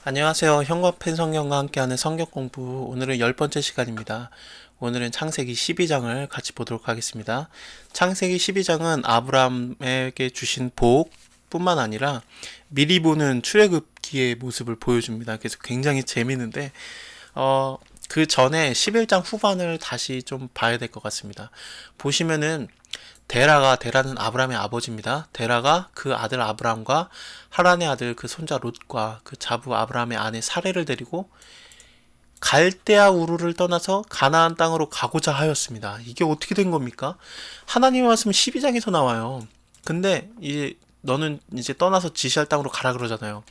안녕하세요. 형과 팬성경과 함께하는 성경 공부. 오늘은 10번째 시간입니다. 오늘은 창세기 12장을 같이 보도록 하겠습니다. 창세기 12장은 아브라함에게 주신 복뿐만 아니라 미리 보는 출애굽기의 모습을 보여줍니다. 그래서 굉장히 재미있는데 어, 그 전에 11장 후반을 다시 좀 봐야 될 것 같습니다. 보시면은 데라는 아브라함의 아버지입니다. 데라가 그 아들 아브라함과 하란의 아들 그 손자 롯과 그 자부 아브라함의 아내 사레를 데리고 갈대아 우르를 떠나서 가나안 땅으로 가고자 하였습니다. 이게 어떻게 된 겁니까? 하나님의 말씀 12장에서 나와요. 근데 이제 너는 이제 떠나서 지시할 땅으로 가라 그러잖아요.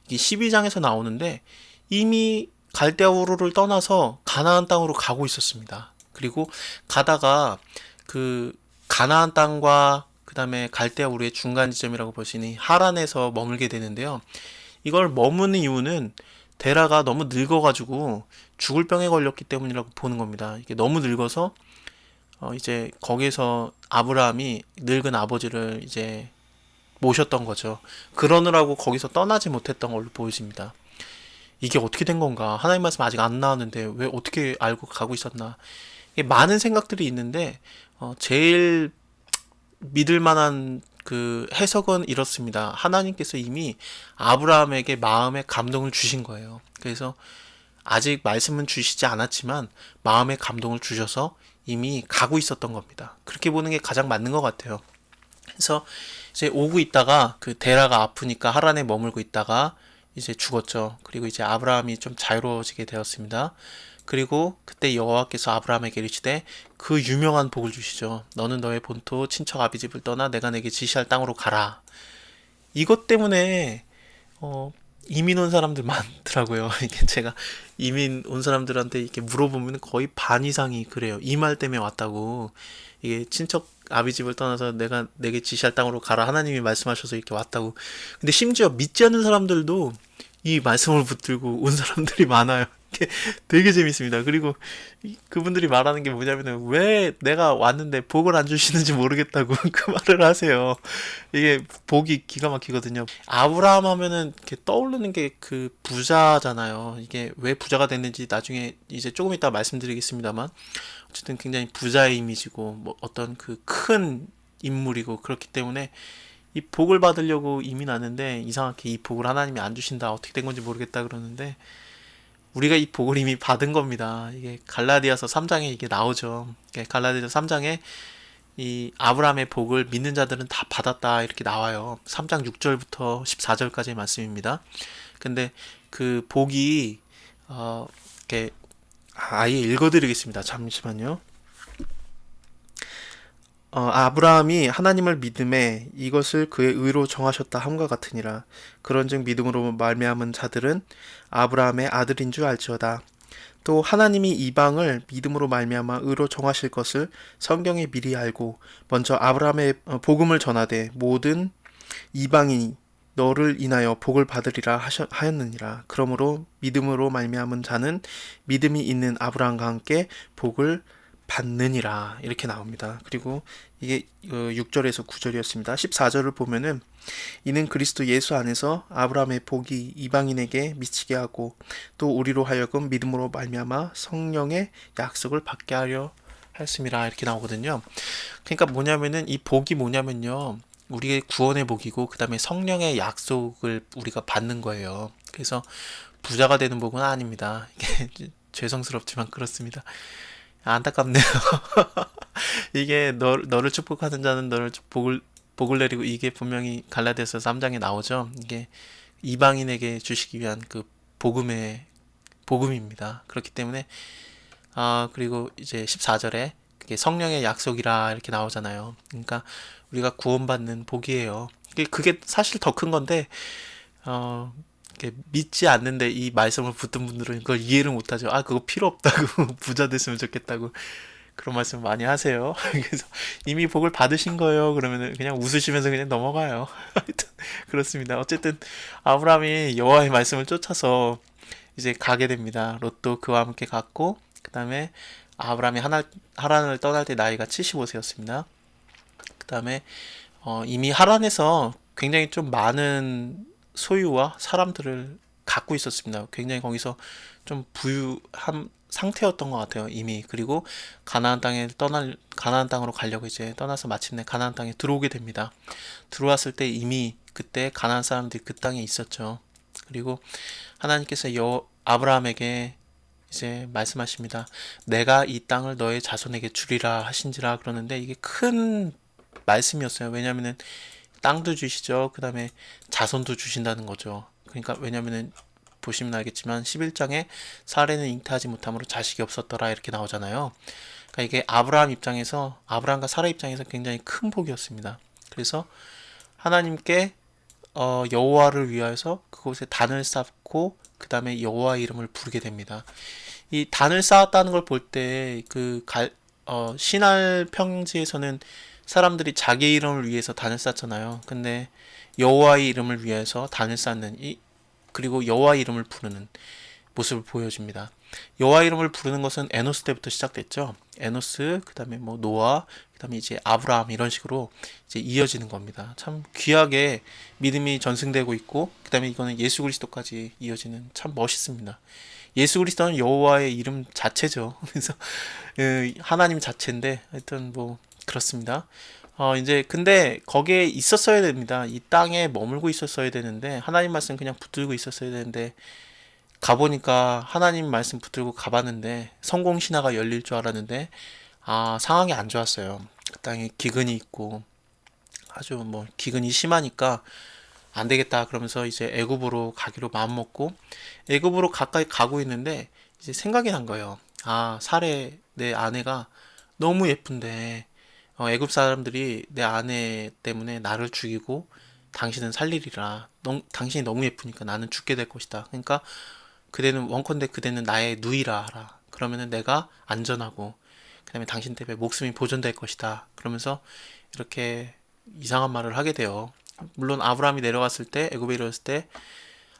이게 12장에서 나오는데 이미 갈대아 우르를 떠나서 가나안 땅으로 가고 있었습니다. 그리고 가다가 그 가나안 땅과 그 다음에 갈대아 우르의 중간 지점이라고 보시니 하란에서 머물게 되는데요. 이걸 머무는 이유는 데라가 너무 늙어가지고 죽을 병에 걸렸기 때문이라고 보는 겁니다. 이게 너무 늙어서 이제 거기서 아브라함이 늙은 아버지를 이제 모셨던 거죠. 그러느라고 거기서 떠나지 못했던 걸로 보여집니다. 이게 어떻게 된 건가? 하나님 말씀 아직 안 나왔는데 왜 어떻게 알고 가고 있었나? 이게 많은 생각들이 있는데 제일 믿을 만한 그 해석은 이렇습니다. 하나님께서 이미 아브라함에게 마음의 감동을 주신 거예요. 그래서 아직 말씀은 주시지 않았지만 마음의 감동을 주셔서 이미 가고 있었던 겁니다. 그렇게 보는 게 가장 맞는 것 같아요. 그래서 이제 오고 있다가 그 데라가 아프니까 하란에 머물고 있다가 이제 죽었죠. 그리고 이제 아브라함이 좀 자유로워지게 되었습니다. 그리고 그때 여호와께서 아브라함에게 이르시되 그 유명한 복을 주시죠. 너는 너의 본토 친척 아비 집을 떠나 내가 내게 지시할 땅으로 가라. 이것 때문에 어, 이민 온 사람들 많더라고요. 이게 제가 이민 온 사람들한테 이렇게 물어보면 거의 반 이상이 그래요. 이 말 때문에 왔다고. 이게 친척 아비 집을 떠나서 내가 내게 지시할 땅으로 가라. 하나님이 말씀하셔서 이렇게 왔다고. 근데 심지어 믿지 않는 사람들도 이 말씀을 붙들고 온 사람들이 많아요. 되게 재밌습니다. 그리고 그분들이 말하는 게 뭐냐면은 왜 내가 왔는데 복을 안 주시는지 모르겠다고 그 말을 하세요. 이게 복이 기가 막히거든요. 아브라함 하면은 이렇게 떠오르는 게 그 부자잖아요. 이게 왜 부자가 됐는지 나중에 이제 조금 이따 말씀드리겠습니다만 어쨌든 굉장히 부자의 이미지고 뭐 어떤 그 큰 인물이고 그렇기 때문에 이 복을 받으려고 이민 왔는데 이상하게 이 복을 하나님이 안 주신다. 어떻게 된 건지 모르겠다 그러는데 우리가 이 복을 이미 받은 겁니다. 이게 갈라디아서 3장에 이게 나오죠. 갈라디아서 3장에 이 아브라함의 복을 믿는 자들은 다 받았다 이렇게 나와요. 3장 6절부터 14절까지의 말씀입니다. 근데 그 복이 이렇게 아예 읽어드리겠습니다. 잠시만요. 아브라함이 하나님을 믿음에 이것을 그의 의로 정하셨다 함과 같으니라. 그런즉 믿음으로 말미암은 자들은 아브라함의 아들인 줄 알지어다. 또 하나님이 이방을 믿음으로 말미암아 의로 정하실 것을 성경에 미리 알고 먼저 아브라함의 복음을 전하되 모든 이방인이 너를 인하여 복을 받으리라 하였느니라. 그러므로 믿음으로 말미암은 자는 믿음이 있는 아브라함과 함께 복을 받느니라 이렇게 나옵니다. 그리고 이게 6절에서 9절이었습니다. 14절을 보면은 이는 그리스도 예수 안에서 아브라함의 복이 이방인에게 미치게 하고 또 우리로 하여금 믿음으로 말미암아 성령의 약속을 받게 하려 하였습니다. 이렇게 나오거든요. 그러니까 뭐냐면은 이 복이 뭐냐면요. 우리의 구원의 복이고 그 다음에 성령의 약속을 우리가 받는 거예요. 그래서 부자가 되는 복은 아닙니다. 이게 죄송스럽지만 그렇습니다. 안타깝네요. 이게 너를 축복하는 자는 너를 복을 내리고 이게 분명히 갈라디아서 3장에 나오죠. 이게 이방인에게 주시기 위한 그 복음입니다. 그렇기 때문에 그리고 이제 14절에 그게 성령의 약속이라 이렇게 나오잖아요. 그러니까 우리가 구원받는 복이에요. 그게 사실 더 큰 건데 어, 믿지 않는데 이 말씀을 붙든 분들은 그걸 이해를 못하죠. 그거 필요 없다고 부자 됐으면 좋겠다고 그런 말씀 많이 하세요. 그래서 이미 복을 받으신 거예요. 그러면 그냥 웃으시면서 그냥 넘어가요. 하여튼 그렇습니다. 어쨌든 아브라함이 여호와의 말씀을 쫓아서 이제 가게 됩니다. 롯도 그와 함께 갔고 그 다음에 아브라함이 하란을 떠날 때 나이가 75세였습니다. 그 다음에 이미 하란에서 굉장히 좀 많은 소유와 사람들을 갖고 있었습니다. 굉장히 거기서 좀 부유한 상태였던 것 같아요, 이미. 그리고 가나안 땅으로 가려고 이제 떠나서 마침내 가나안 땅에 들어오게 됩니다. 들어왔을 때 이미 그때 가나안 사람들이 그 땅에 있었죠. 그리고 하나님께서 아브라함에게 이제 말씀하십니다. 내가 이 땅을 너의 자손에게 주리라 하신지라. 그러는데 이게 큰 말씀이었어요. 왜냐면은 땅도 주시죠. 그 다음에 자손도 주신다는 거죠. 그러니까 왜냐면은 보시면 알겠지만 11장에 사례는 잉태하지 못함으로 자식이 없었더라 이렇게 나오잖아요. 그러니까 이게 아브라함과 사라 입장에서 굉장히 큰 복이었습니다. 그래서 하나님께 여호와를 위하여서 그곳에 단을 쌓고 그 다음에 여호와 이름을 부르게 됩니다. 이 단을 쌓았다는 걸 볼 때 신할 평지에서는 사람들이 자기 이름을 위해서 단을 쌓잖아요. 근데 여호와의 이름을 위해서 단을 쌓는 그리고 여호와 이름을 부르는 모습을 보여줍니다. 여호와 이름을 부르는 것은 에노스 때부터 시작됐죠. 에노스, 그다음에 뭐 노아, 그다음에 이제 아브라함 이런 식으로 이제 이어지는 겁니다. 참 귀하게 믿음이 전승되고 있고, 그다음에 이거는 예수 그리스도까지 이어지는 참 멋있습니다. 예수 그리스도는 여호와의 이름 자체죠. 그래서 하나님 자체인데 하여튼 뭐 그렇습니다. 이제 근데 거기에 있었어야 됩니다. 이 땅에 머물고 있었어야 되는데 하나님 말씀 그냥 붙들고 있었어야 되는데 가보니까 하나님 말씀 붙들고 가봤는데 성공 신화가 열릴 줄 알았는데 상황이 안 좋았어요. 그 땅에 기근이 있고 아주 뭐 기근이 심하니까 안 되겠다 그러면서 이제 애굽으로 가기로 마음먹고 애굽으로 가까이 가고 있는데 이제 생각이 난 거예요. 사레 내 아내가 너무 예쁜데 애굽 사람들이 내 아내 때문에 나를 죽이고 당신은 살리리라. 당신이 너무 예쁘니까 나는 죽게 될 것이다. 그러니까 원컨대 그대는 나의 누이라 하라. 그러면은 내가 안전하고 그다음에 당신 때문에 목숨이 보존될 것이다. 그러면서 이렇게 이상한 말을 하게 돼요. 물론 아브라함이 내려갔을 때 애굽에 이르렀을 때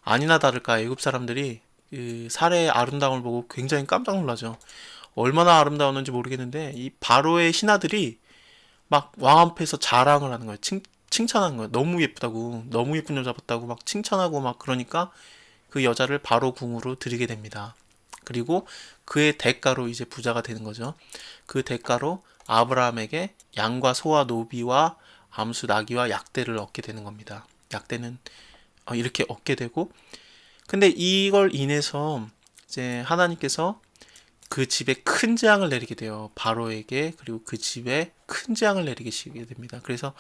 아니나 다를까 애굽 사람들이 그 사례의 아름다움을 보고 굉장히 깜짝 놀라죠. 얼마나 아름다웠는지 모르겠는데 이 바로의 신하들이 막 왕 앞에서 자랑을 하는 거예요. 칭찬하는 거예요. 너무 예쁘다고, 너무 예쁜 여자 봤다고 막 칭찬하고 막 그러니까 그 여자를 바로 궁으로 들이게 됩니다. 그리고 그의 대가로 이제 부자가 되는 거죠. 그 대가로 아브라함에게 양과 소와 노비와 암수 나귀와 약대를 얻게 되는 겁니다. 약대는 이렇게 얻게 되고 근데 이걸 인해서 이제 하나님께서 그 집에 큰 재앙을 내리게 돼요. 바로에게. 그리고 그 집에 큰 재앙을 내리게 됩니다. 그래서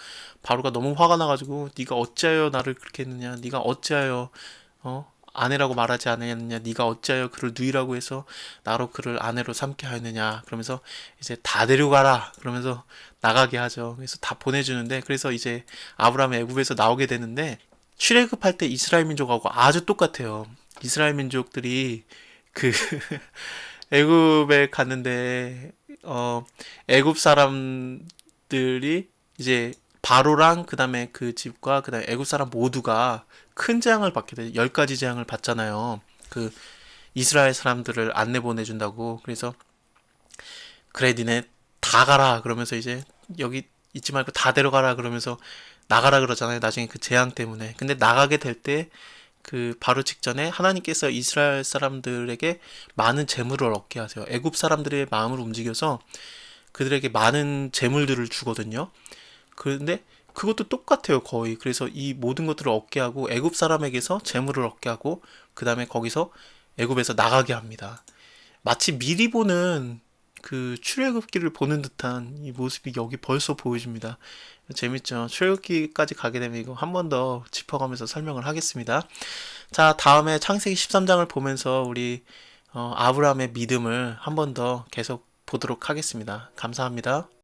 바로가 너무 화가 나가지고 네가 어찌하여 나를 그렇게 했느냐, 네가 어찌하여 아내라고 말하지 않았느냐, 네가 어찌하여 그를 누이라고 해서 나로 그를 아내로 삼게 하였느냐, 그러면서 이제 다 데려가라 그러면서 나가게 하죠. 그래서 다 보내주는데, 그래서 이제 아브라함이 애굽에서 나오게 되는데 출애굽할 때 이스라엘 민족하고 아주 똑같아요. 이스라엘 민족들이 그 애굽에 갔는데 애굽 사람들이 이제 바로랑 그다음에 그 집과 그다음에 애굽 사람 모두가 큰 재앙을 받게 돼. 10가지 재앙을 받잖아요. 그 이스라엘 사람들을 안내 보내준다고. 그래서 그래 니네 다 가라 그러면서 이제 여기 있지 말고 다 데려가라 그러면서 나가라 그러잖아요. 나중에 그 재앙 때문에. 근데 나가게 될 때 그 바로 직전에 하나님께서 이스라엘 사람들에게 많은 재물을 얻게 하세요. 애굽 사람들의 마음을 움직여서 그들에게 많은 재물들을 주거든요. 그런데 그것도 똑같아요, 거의. 그래서 이 모든 것들을 얻게 하고 애굽 사람에게서 재물을 얻게 하고 그 다음에 거기서 애굽에서 나가게 합니다. 마치 미리 보는 그 출애굽기를 보는 듯한 이 모습이 여기 벌써 보여집니다. 재밌죠? 출애굽기까지 가게 되면 이거 한 번 더 짚어가면서 설명을 하겠습니다. 자, 다음에 창세기 13장을 보면서 우리 아브라함의 믿음을 한 번 더 계속 보도록 하겠습니다. 감사합니다.